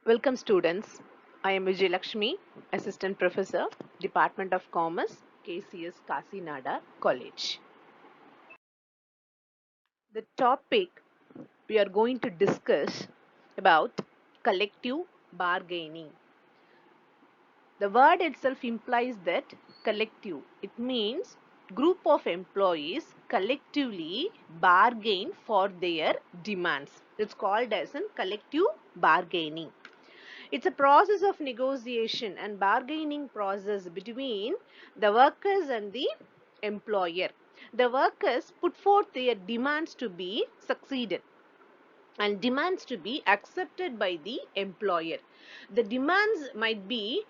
Welcome students. I am Vijay Lakshmi, Assistant Professor, Department of Commerce, KCS Kasinada College. The topic we are going to discuss about collective bargaining. The word itself implies that collective. It means group of employees collectively bargain for their demands. It's called as a collective bargaining. It's a process of negotiation and bargaining process between the workers and the employer. The workers put forth their demands to be succeeded and demands to be accepted by the employer. The demands might be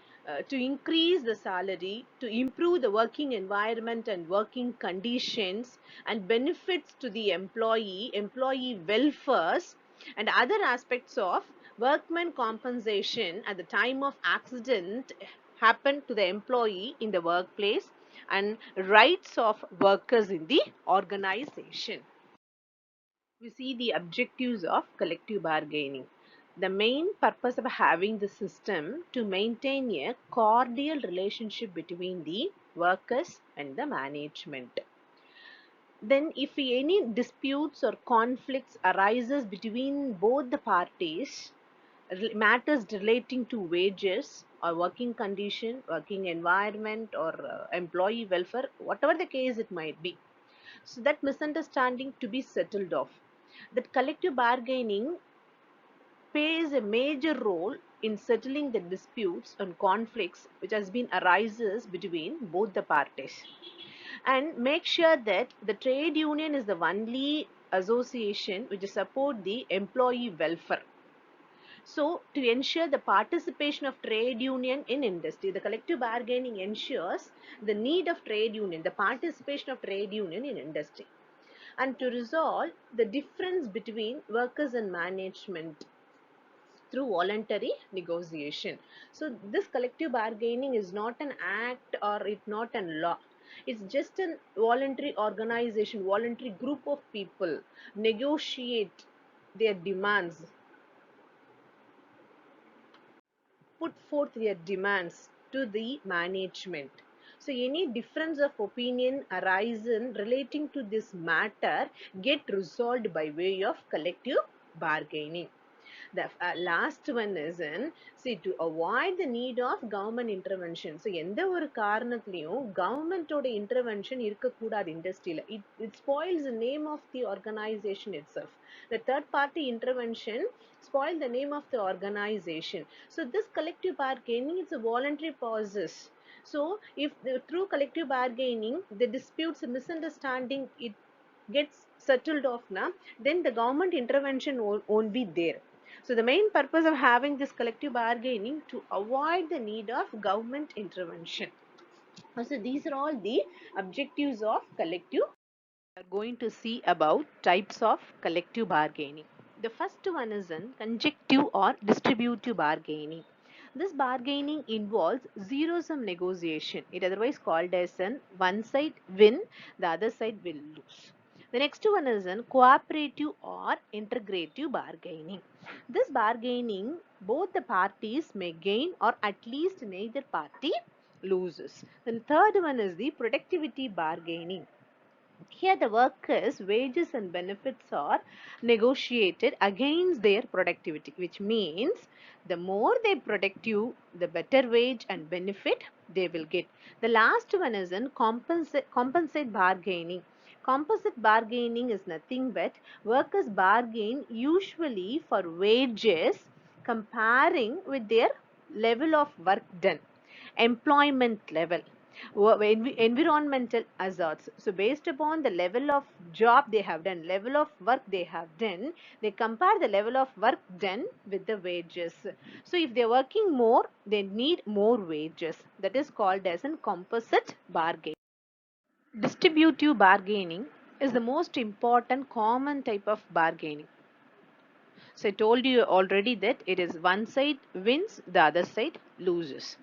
to increase the salary, to improve the working environment and working conditions, and benefits to the employee welfares, and other aspects of workman compensation at the time of accident happen to the employee in the workplace, and rights of workers in the organization. We see the objectives of collective bargaining. The main purpose of having the system to maintain a cordial relationship between the workers and the management. Then if any disputes or conflicts arises between both the parties, matters relating to wages or working condition, working environment, or employee welfare, whatever the case it might be, so that misunderstanding to be settled off. That collective bargaining plays a major role in settling the disputes and conflicts which has been arises between both the parties, and make sure that the trade union is the only association which support the employee welfare. So, to ensure the participation of trade union in industry, the collective bargaining ensures the need of trade union, the participation of trade union in industry, and to resolve the difference between workers and management through voluntary negotiation. So this collective bargaining is not an act or it's not a law. It's just a voluntary organization, voluntary group of people negotiate their demands, put forth their demands to the management. So any difference of opinion arisen relating to this matter get resolved by way of collective bargaining. The last one is in, see, to avoid the need of government intervention. So எந்த ஒரு காரணத்திலையும் கவர்மெண்டோட intervention இருக்கக்கூடாது இண்டஸ்ட்ரியில. It spoils the name of the organization itself. The third party intervention spoil the name of the organization. So this collective bargaining is a voluntary process. So if through collective bargaining the disputes and misunderstanding it gets settled off now, then the government intervention won't be there. So the main purpose of having this collective bargaining to avoid the need of government intervention. So these are all the objectives of collective. We are going to see about types of collective bargaining. The first one is in conjunctive or distributive bargaining. This bargaining involves zero sum negotiation. It is otherwise called as an one side win, the other side will lose. The next one is an cooperative or integrative bargaining. This bargaining, both the parties may gain or at least neither party loses. The third one is the productivity bargaining. Here, the workers' wages and benefits are negotiated against their productivity, which means the more they productive, the better wage and benefit they will get. The last one is in compensate bargaining. Composite bargaining is nothing but workers bargain usually for wages comparing with their level of work done, employment level, environmental hazards. So based upon the level of job they have done, level of work they have done, they compare the level of work done with the wages. So if they're working more, they need more wages. That is called as a composite bargain. Distributive bargaining is the most important common type of bargaining. So I told you already that it is one side wins, the other side loses.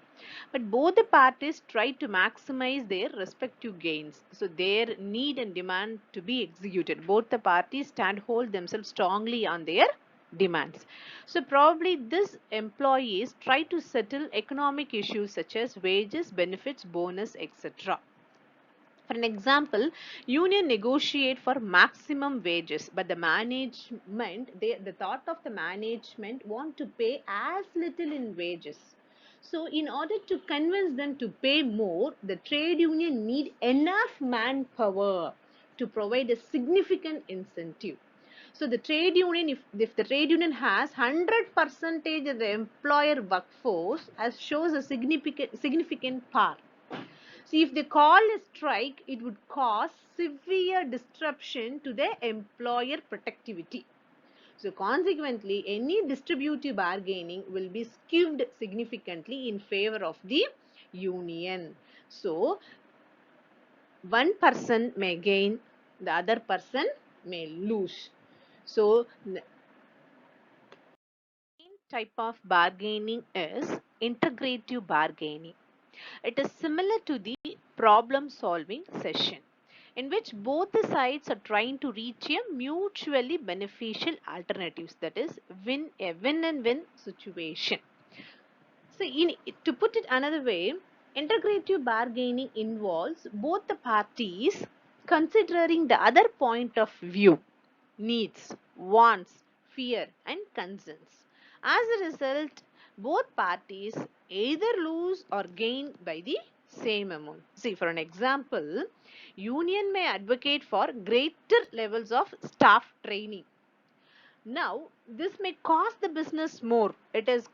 But both the parties try to maximize their respective gains. So their need and demand to be executed. Both the parties stand hold themselves strongly on their demands. So probably these employees try to settle economic issues such as wages, benefits, bonus, etc. For an example, union negotiate for maximum wages, but the management, the thought of the management want to pay as little in wages. So in order to convince them to pay more, the trade union need enough manpower to provide a significant incentive. So the trade union, if the trade union has 100% of the employer workforce, as shows a significant part. See, if they call a strike, it would cause severe disruption to the employer productivity. So consequently, any distributive bargaining will be skewed significantly in favor of the union. So one person may gain, the other person may lose. So the main type of bargaining is integrative bargaining. It is similar to the problem solving session in which both the sides are trying to reach a mutually beneficial alternatives, that is a win and win situation. So to put it another way, integrative bargaining involves both the parties considering the other point of view, needs, wants, fear, and concerns. As a result, both parties either lose or gain by the same amount. See, for an example, union may advocate for greater levels of staff training. Now, this may cost the business more. It is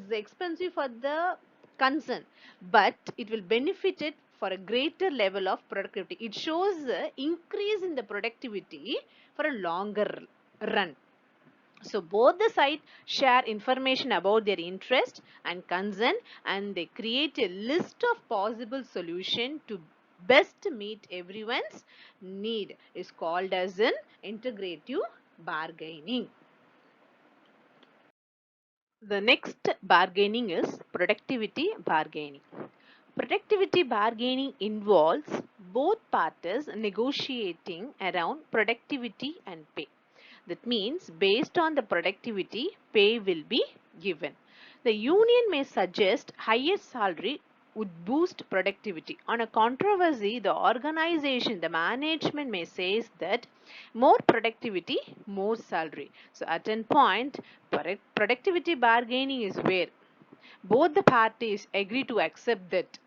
expensive for the concern, but it will benefit it for a greater level of productivity. It shows a increase in the productivity for a longer run. So both the sides share information about their interest and concern, and they create a list of possible solution to best meet everyone's need, is called as an integrative bargaining. The next bargaining is productivity bargaining. Productivity bargaining involves both parties negotiating around productivity and pay. That means based on the productivity, pay will be given. The union may suggest higher salary would boost productivity. On a controversy, the organization, the management may say that more productivity, more salary. So at one point, productivity bargaining is where both the parties agree to accept that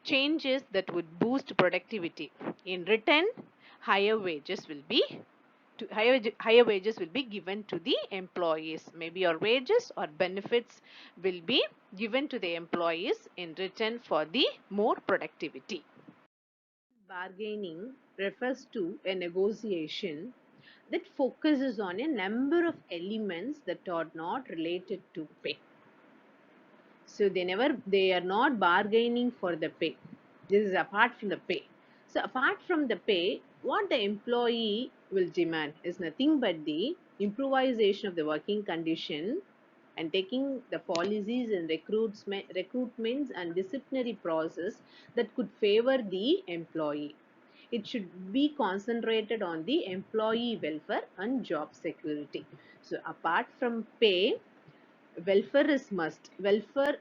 changes that would boost productivity. In return, higher wages will be higher wages will be given to the employees. Maybe your wages or benefits will be given to the employees in return for the more productivity. Bargaining refers to a negotiation that focuses on a number of elements that are not related to pay. So they are not bargaining for the pay. This is apart from the pay. So apart from the pay, what the employee will demand is nothing but the improvisation of the working condition and taking the policies and recruitments and disciplinary process that could favor the employee. It should be concentrated on the employee welfare and job security. So apart from pay, welfare is must. Welfare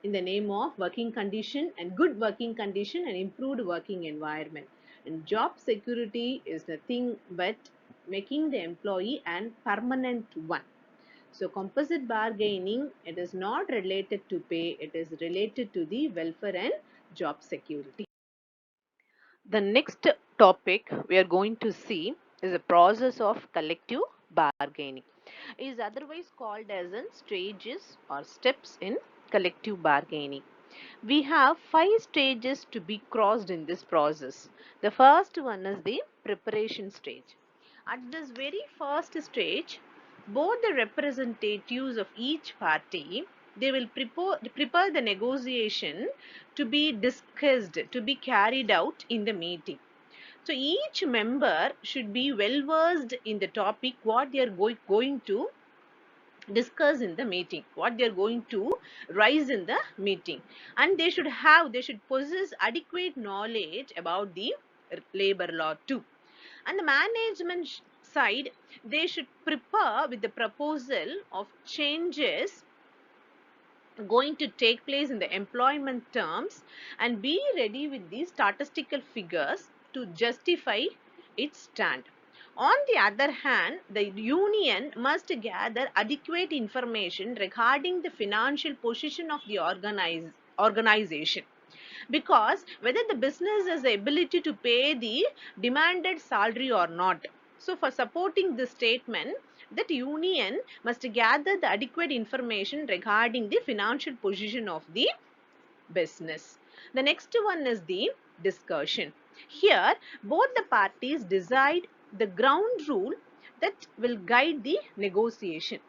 in the name of working condition and good working condition and improved working environment. And job security is nothing but making the employee an permanent one. So composite bargaining, it is not related to pay, it is related to the welfare and job security. The next topic we are going to see is the process of collective bargaining. It is otherwise called as in stages or steps in collective bargaining. We have 5 stages to be crossed in this process. The first one is the preparation stage. At this very first stage, both the representatives of each party, they will prepare the negotiation to be discussed, to be carried out in the meeting. So each member should be well versed in the topic what they are going to discuss in the meeting, what they are going to raise in the meeting, and they should possess adequate knowledge about the labor law too. And the management side, they should prepare with the proposal of changes going to take place in the employment terms and be ready with the statistical figures to justify its stand. On the other hand, the union must gather adequate information regarding the financial position of the organization, because whether the business has the ability to pay the demanded salary or not. So for supporting this statement, that union must gather the adequate information regarding the financial position of the business. The next one is the discussion. Here, both the parties decide the ground rule that will guide the negotiation.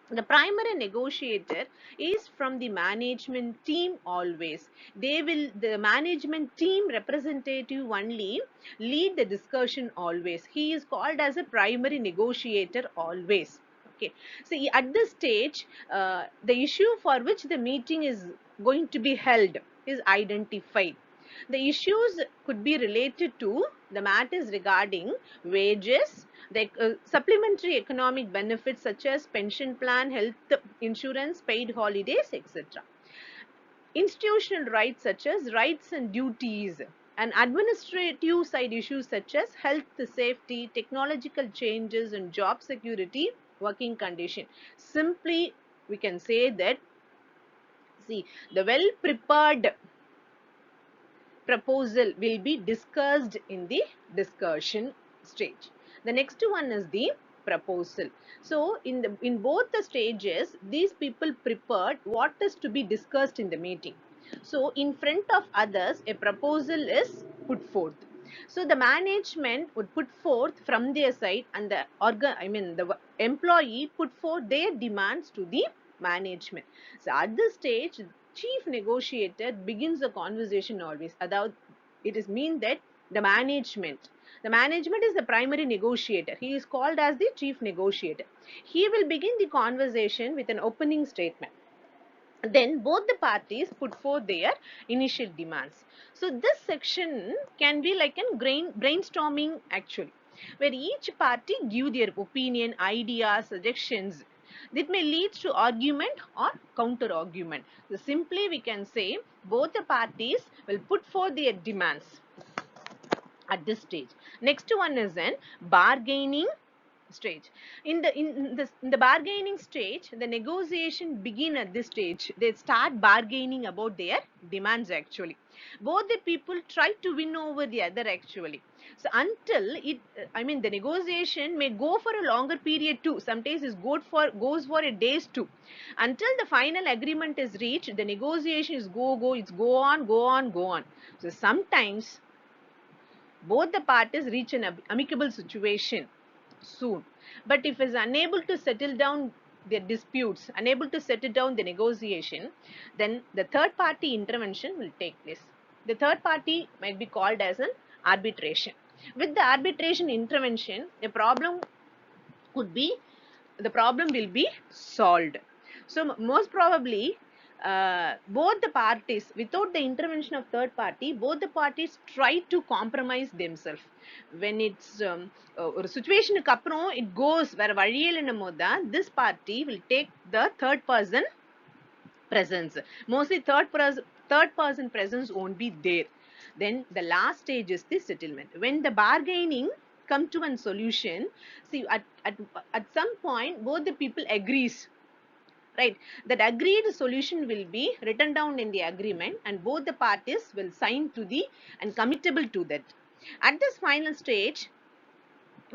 The primary negotiator is from the management team always. The management team representative only lead the discussion always. He is called as a primary negotiator always. Okay. So at this stage, the issue for which the meeting is going to be held is identified. The issues could be related to the matters regarding wages, the supplementary economic benefits such as pension plan, health insurance, paid holidays, etc. Institutional rights such as rights and duties, and administrative side issues such as health, safety, technological changes, and job security, working condition. Simply, we can say that, see, the well prepared proposal will be discussed in the discussion stage. The next one is the proposal. So in both the stages, these people prepared what is to be discussed in the meeting. So in front of others, a proposal is put forth. So the management would put forth from their side, and the employee put forth their demands to the management. So at this stage, chief negotiator begins the conversation always. It is mean that the management is the primary negotiator. He is called as the chief negotiator. He will begin the conversation with an opening statement. Then both the parties put forth their initial demands. So this section can be like a brainstorming actually, where each party give their opinion, ideas, suggestions that may lead to argument or counter argument. So simply we can say both the parties will put forth their demands at this stage. Next one is an bargaining stage. In the bargaining stage, the negotiation begin at this stage. They start bargaining about their demands actually. Both the people try to win over the other actually. So until the negotiation may go for a longer period too. Sometimes it goes for a days too. Until the final agreement is reached, the negotiation is it's go on, go on, go on. So sometimes both the parties reach an amicable situation soon. But if is unable to settle down their disputes, unable to settle down the negotiation, then the third party intervention will take place. The third party might be called as an arbitration. With the arbitration intervention, could be the problem will be solved. So most probably, both the parties, without the intervention of third party, both the parties try to compromise themselves. When it's ஒரு சுச்சுவேஷனுக்கு அப்புறம் it goes வேற வழியே இல்லைன்னும் போது தான் this party will take the third person presence. Mostly third person presence won't be there. Then the last stage is the settlement. When the bargaining come to a solution, see, at some point both the people agrees, right? That agreed solution will be written down in the agreement, and both the parties will sign to the and committable to that. At this final stage,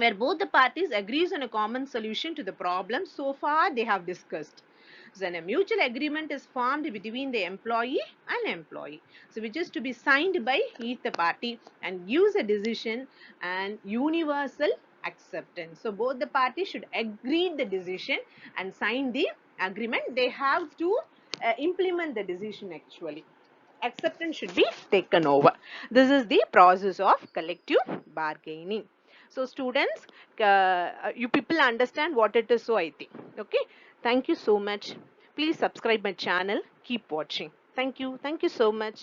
where both the parties agrees on a common solution to the problem so far they have discussed, then a mutual agreement is formed between the employee and employee, so which is to be signed by each the party and gives a decision and universal acceptance. So both the parties should agree the decision and sign the agreement. They have to implement the decision actually. Acceptance should be taken over. This is the process of collective bargaining. So students, you people understand what it is, so I think. Okay. Thank you so much. Please subscribe my channel. Keep watching. Thank you. Thank you so much.